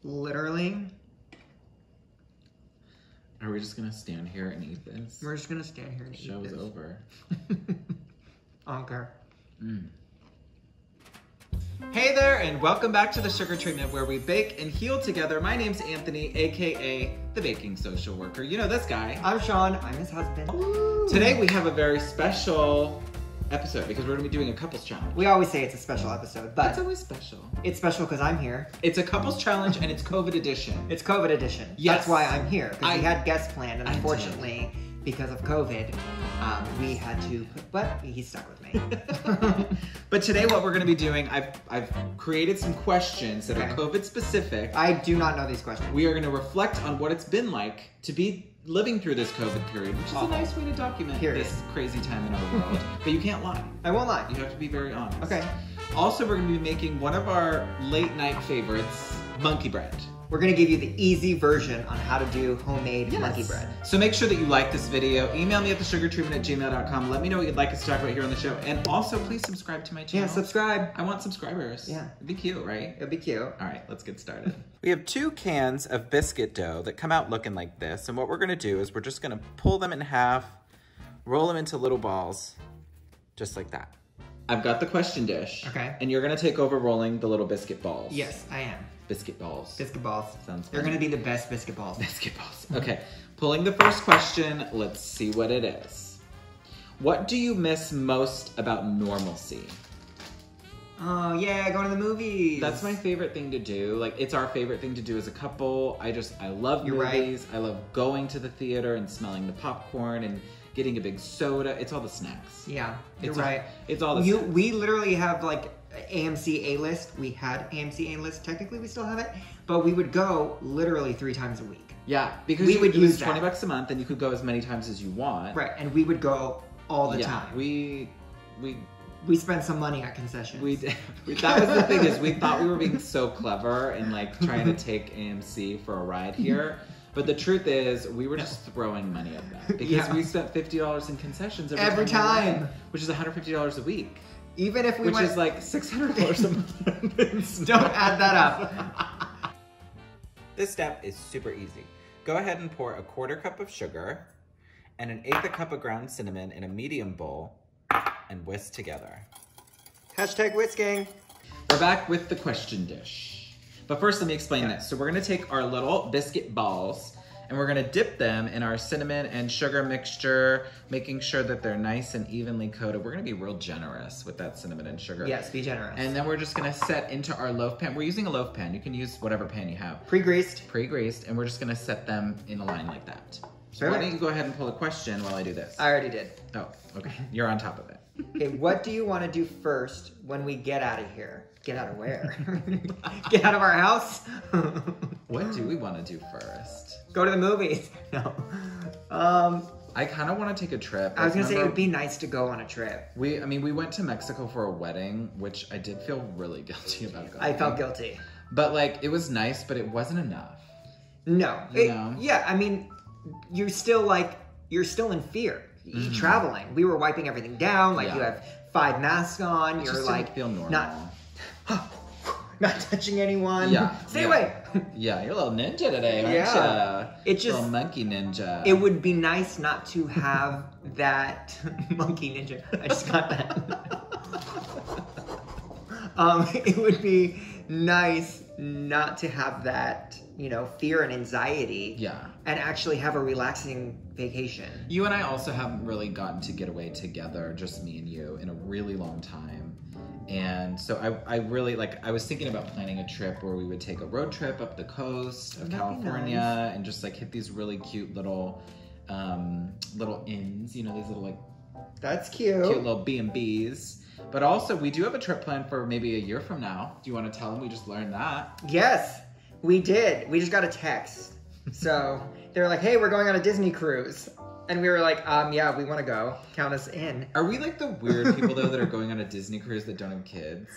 Literally. Are we just gonna stand here and eat this? We're just gonna stand here and eat this. Show is over. I don't care. Hey there, and welcome back to The Sugar Treatment, where we bake and heal together. My name's Anthony, aka the Baking Social Worker. You know this guy. I'm Sean. I'm his husband. Ooh. Today we have a very special episode because we're gonna be doing a couples challenge. We always say it's a special episode, but it's always special. It's special because I'm here. It's a couples challenge and it's COVID edition. It's COVID edition. Yes. That's why I'm here, because we had guests planned, and I unfortunately, because of COVID, we had to put, but he's stuck with me. But today what we're gonna be doing, I've created some questions that are COVID specific. I do not know these questions. We are gonna reflect on what it's been like to be living through this COVID period, which is a nice way to document this crazy time in our world. But you can't lie. I won't lie. You have to be very honest. Okay. Also, we're gonna be making one of our late night favorites, monkey bread. We're gonna give you the easy version on how to do homemade monkey bread. So make sure that you like this video. Email me at thesugartreatment@gmail.com. Let me know what you'd like us to talk about here on the show. And also, please subscribe to my channel. Yeah, subscribe. I want subscribers. Yeah. It'd be cute, right? It'd be cute. All right, let's get started. We have 2 cans of biscuit dough that come out looking like this. And what we're gonna do is we're just gonna pull them in half, roll them into little balls, just like that. I've got the question dish. Okay. And you're gonna take over rolling the little biscuit balls. Yes, I am. Biscuit balls. Biscuit balls. Sounds They're fun. gonna be the best biscuit balls. Biscuit balls. Okay, pulling the first question. Let's see what it is. What do you miss most about normalcy? Oh yeah, going to the movies. That's my favorite thing to do. Like, it's our favorite thing to do as a couple. I love You're movies. Right. I love going to the theater and smelling the popcorn and getting a big soda. It's all the snacks. Yeah, it's right. It's all the snacks. We literally have like AMC A-list. We had AMC A-list. Technically, we still have it, but we would go literally 3 times a week. Yeah, because we would use $20 bucks a month, and you could go as many times as you want. Right, and we would go all the time. We spent some money at concessions. We did. That was the thing, is we thought we were being so clever and like trying to take AMC for a ride here. But the truth is, we were just throwing money at them because we spent $50 in concessions every time, which is $150 a week. Even if we which is like $600 a month. Don't add that up. This step is super easy. Go ahead and pour a 1/4 cup of sugar and 1/8 cup of ground cinnamon in a medium bowl and whisk together. Hashtag whisking. We're back with the question dish. But first, let me explain this. So we're gonna take our little biscuit balls and we're gonna dip them in our cinnamon and sugar mixture, making sure that they're nice and evenly coated. We're gonna be real generous with that cinnamon and sugar. Yes, be generous. And then we're just gonna set into our loaf pan. We're using a loaf pan. You can use whatever pan you have. Pre-greased. Pre-greased, and we're just gonna set them in a line like that. So why don't you go ahead and pull a question while I do this? I already did. Oh, okay. You're on top of it. Okay, what do you want to do first when we get out of here? Get out of where? Get out of our house? What do we want to do first? Go to the movies. No. I kind of want to take a trip. I was going to say it would be nice to go on a trip. We went to Mexico for a wedding, which I did feel really guilty about going. I felt guilty. But like, it was nice, but it wasn't enough. No. You know? Yeah, I mean, you're still in fear. Mm-hmm. Traveling. We were wiping everything down. Like you have 5 masks on. You're just like feel normal. Not touching anyone. Yeah. Stay away. Yeah, you're a little ninja today, aren't you? It just little monkey ninja. It would be nice not to have that monkey ninja. I just got that. It would be nice not to have that, fear and anxiety. Yeah. And actually have a relaxing vacation. You and I also haven't really gotten to get away together, just me and you, in a really long time. And so I really, I was thinking about planning a trip where we would take a road trip up the coast of California and just hit these really cute little inns, these little That's cute. Cute little B&Bs. But also, we do have a trip planned for maybe a year from now. Do you want to tell them we just learned that? Yes, we did. We just got a text. So they were like, hey, we're going on a Disney cruise. And we were like, yeah, we want to go. Count us in. Are we like the weird people, though, that are going on a Disney cruise that don't have kids?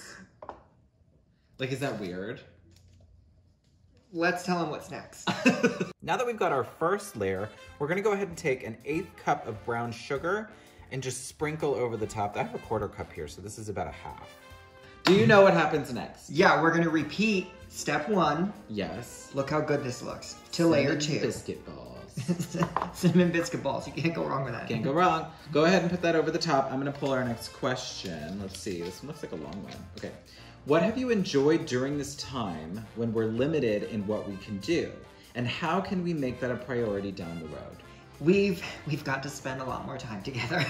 Like, is that weird? Let's tell them what's next. Now that we've got our first layer, we're going to go ahead and take 1/8 cup of brown sugar and just sprinkle over the top. I have a 1/4 cup here, so this is about a half. Do you know what happens next? Yeah, we're going to repeat Step 1. Yes. Look how good this looks. To layer 2. Biscuit balls. Cinnamon biscuit balls. You can't go wrong with that. Can't go wrong. Go ahead and put that over the top. I'm gonna pull our next question. Let's see. This one looks like a long one. Okay. What have you enjoyed during this time when we're limited in what we can do? And how can we make that a priority down the road? We've got to spend a lot more time together.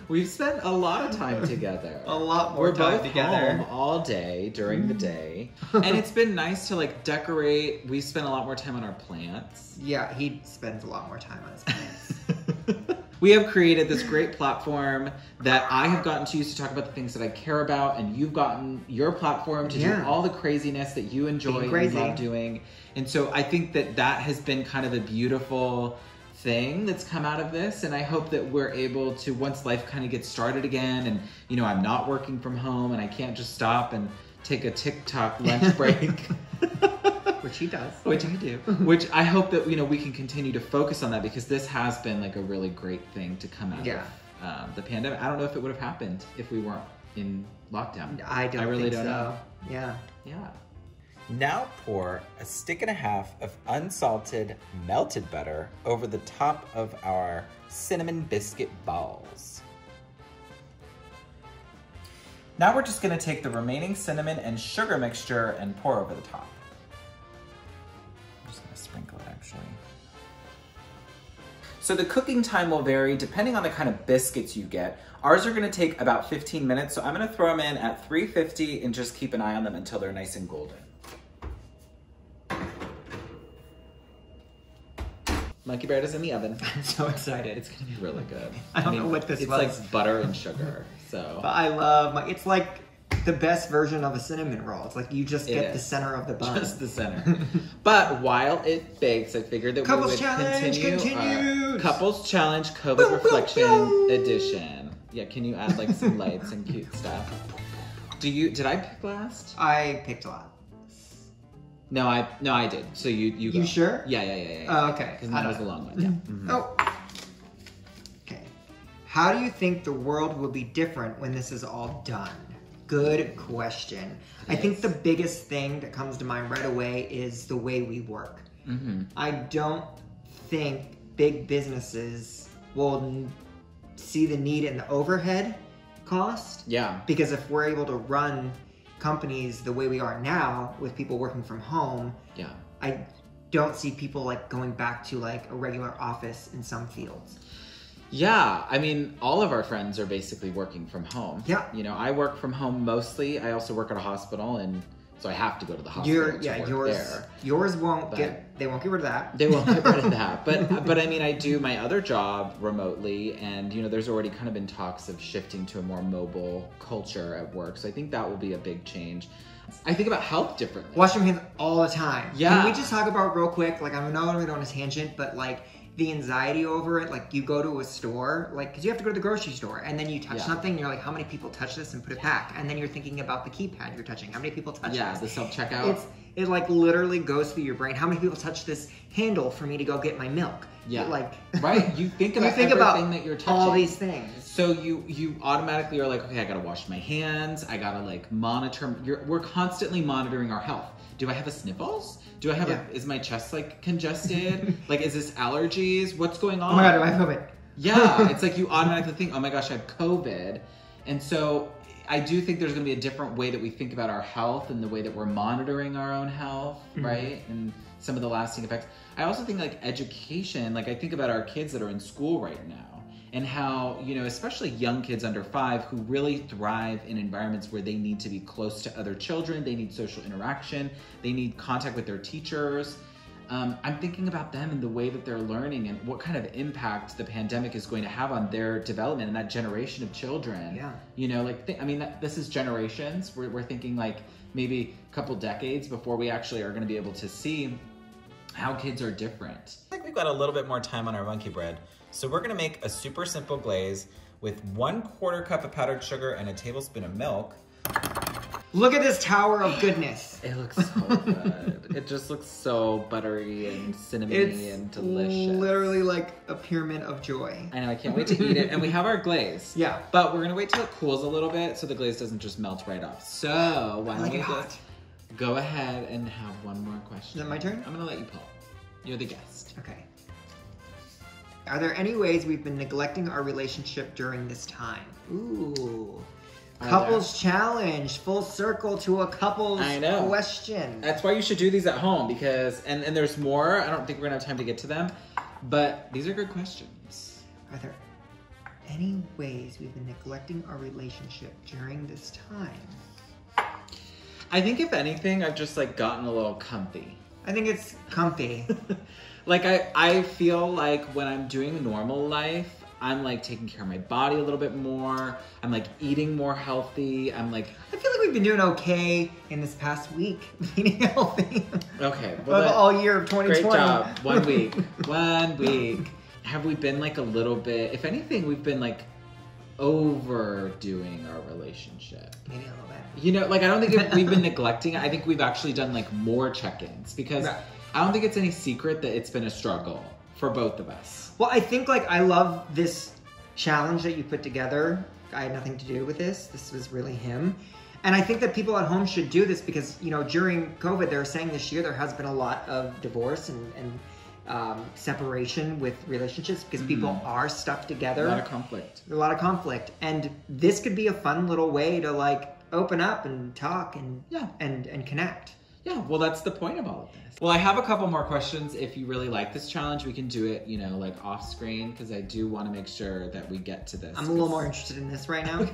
We've spent a lot of time together. A lot more We're time both together. home all day during the day. And it's been nice to like decorate. We spent a lot more time on our plants. Yeah, he spends a lot more time on his plants. We have created this great platform that I have gotten to use to talk about the things that I care about, and you've gotten your platform to do all the craziness that you enjoy and love doing. And so I think that that has been kind of a beautiful thing that's come out of this, and I hope that we're able to, once life kind of gets started again, and you know, I'm not working from home and I can't just stop and take a TikTok lunch break. Which he does. Which I do. Which I hope that, you know, we can continue to focus on that, because this has been like a really great thing to come out of the pandemic. I don't know if it would have happened if we weren't in lockdown. I really don't know. Yeah. Yeah. Now pour a stick and a half of unsalted melted butter over the top of our cinnamon biscuit balls. Now we're just gonna take the remaining cinnamon and sugar mixture and pour over the top. I'm just gonna sprinkle it actually. So the cooking time will vary depending on the kind of biscuits you get. Ours are gonna take about 15 minutes, so I'm gonna throw them in at 350 and just keep an eye on them until they're nice and golden. Monkey bread is in the oven. I'm so excited. It's gonna be really good. I don't know what this was. It's like butter and sugar, so. But I love it's like the best version of a cinnamon roll. It's like you just get the center of the bun. Just the center. But while it bakes, I figured that Couples we would Challenge continue our Couples Challenge COVID Reflection Edition. Yeah, can you add like some lights and cute stuff? Did I pick last? I picked a lot. No, I did. So you go. You sure? Yeah. Oh, okay. Because that was a long one. Yeah. Mm-hmm. Oh. Okay. How do you think the world will be different when this is all done? Good question. I think the biggest thing that comes to mind right away is the way we work. Mm-hmm. I don't think big businesses will see the need in the overhead cost. Yeah. Because if we're able to run companies the way we are now with people working from home, I don't see people like going back to like a regular office in some fields. Yeah, I mean, all of our friends are basically working from home. Yeah. You know, I work from home mostly. I also work at a hospital, and so I have to go to the hospital to work there. Yours won't they won't get rid of that. They won't get rid of that. But I mean, I do my other job remotely, and you know, there's already kind of been talks of shifting to a more mobile culture at work. So I think that will be a big change. I think about health differently. Wash your hands all the time. Yeah. Can we just talk about real quick, like I know I'm going on a tangent, but like the anxiety over it, like you go to a store, like, because you have to go to the grocery store, and then you touch something, and you're like, how many people touch this and put it back? And then you're thinking about the keypad you're touching. How many people touch this? Yeah, the self-checkout. It like literally goes through your brain. How many people touch this handle for me to go get my milk? Yeah. Like, right. You think about everything that you're touching. All these things. So you automatically are like, okay, I gotta wash my hands. I gotta like monitor. We're constantly monitoring our health. Do I have a sniffles? Do I have is my chest like congested? Like, is this allergies? What's going on? Oh my God, do I have COVID? Yeah, it's like you automatically think, oh my gosh, I have COVID. And so I do think there's gonna be a different way that we think about our health and the way that we're monitoring our own health, right? And some of the lasting effects. I also think like education, like I think about our kids that are in school right now, and how, you know, especially young kids under 5 who really thrive in environments where they need to be close to other children, they need social interaction, they need contact with their teachers. I'm thinking about them and the way that they're learning and what kind of impact the pandemic is going to have on their development and that generation of children. Yeah. You know, like, this is generations. We're thinking like maybe a couple decades before we actually are going to be able to see how kids are different. I think we've got a little bit more time on our monkey bread. So we're gonna make a super simple glaze with 1/4 cup of powdered sugar and a tablespoon of milk. Look at this tower of goodness. It looks so good. It just looks so buttery and cinnamony and delicious. Literally like a pyramid of joy. I know, I can't wait to eat it. And we have our glaze. Yeah. But we're gonna wait till it cools a little bit so the glaze doesn't just melt right off. So why don't we Go ahead and have one more question. Is it my turn? I'm gonna let you pull. You're the guest. Okay. Are there any ways we've been neglecting our relationship during this time? Ooh. Couples challenge, full circle to a couples question. That's why you should do these at home because, and there's more. I don't think we're gonna have time to get to them, but these are good questions. Are there any ways we've been neglecting our relationship during this time? I think if anything, I've just like gotten a little comfy. I think it's comfy. Like I feel like when I'm doing normal life, I'm like taking care of my body a little bit more. I'm like eating more healthy. I'm like... I feel like we've been doing okay in this past week, eating healthy. Okay. Well, all year of 2020. Great job. 1 week. 1 week. Have we been like a little bit... If anything, we've been like overdoing our relationship. Maybe a little bit. You know, like I don't think we've been neglecting it. I think we've actually done like more check-ins because I don't think it's any secret that it's been a struggle for both of us. Well, I think like I love this challenge that you put together. I had nothing to do with this. This was really him. And I think that people at home should do this because, you know, during COVID, they were saying this year there has been a lot of divorce and separation with relationships because people are stuck together. A lot of conflict. A lot of conflict. And this could be a fun little way to like open up and talk and and connect. Yeah, well, that's the point of all of this. Well, I have a couple more questions. If you really like this challenge, we can do it, you know, like off screen because I do want to make sure that we get to this. I'm a little more interested in this right now.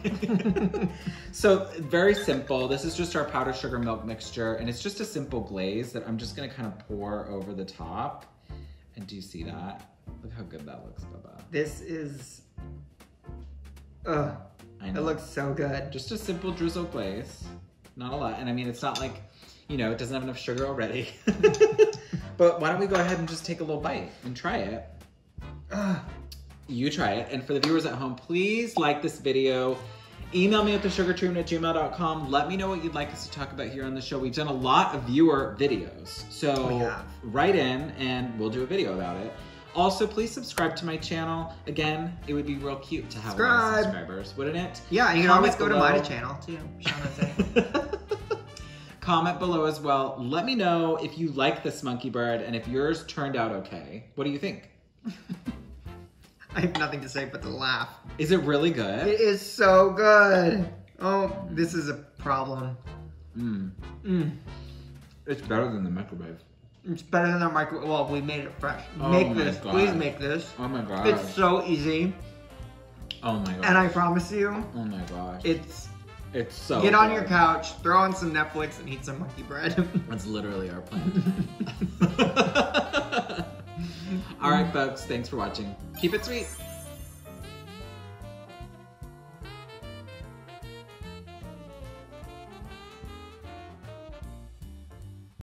So, very simple. This is just our powder sugar milk mixture, and it's just a simple glaze that I'm just going to kind of pour over the top. And do you see that? Look how good that looks, Bubba. This is... Ugh. I know. It looks so good. Just a simple drizzle glaze. Not a lot. And I mean, it's not like... You know, it doesn't have enough sugar already. But why don't we go ahead and just take a little bite and try it. You try it. And for the viewers at home, please like this video. Email me at thesugartreatment@gmail.com. Let me know what you'd like us to talk about here on the show. We've done a lot of viewer videos. So write in and we'll do a video about it. Also, please subscribe to my channel. Again, it would be real cute to have a lot of subscribers, wouldn't it? Yeah, and you can always go to my channel too. Comment below as well. Let me know if you like this monkey bird and if yours turned out okay. What do you think? I have nothing to say but to laugh. Is it really good? It is so good. Oh, this is a problem. It's better than the microwave. It's better than our microwave. Well, we made it fresh. Oh make this. God. Please make this. Oh my god. It's so easy. Oh my god. And I promise you. Oh my gosh. It's so Get on your couch, throw on some Netflix, and eat some monkey bread. That's literally our plan. All right, folks. Thanks for watching. Keep it sweet.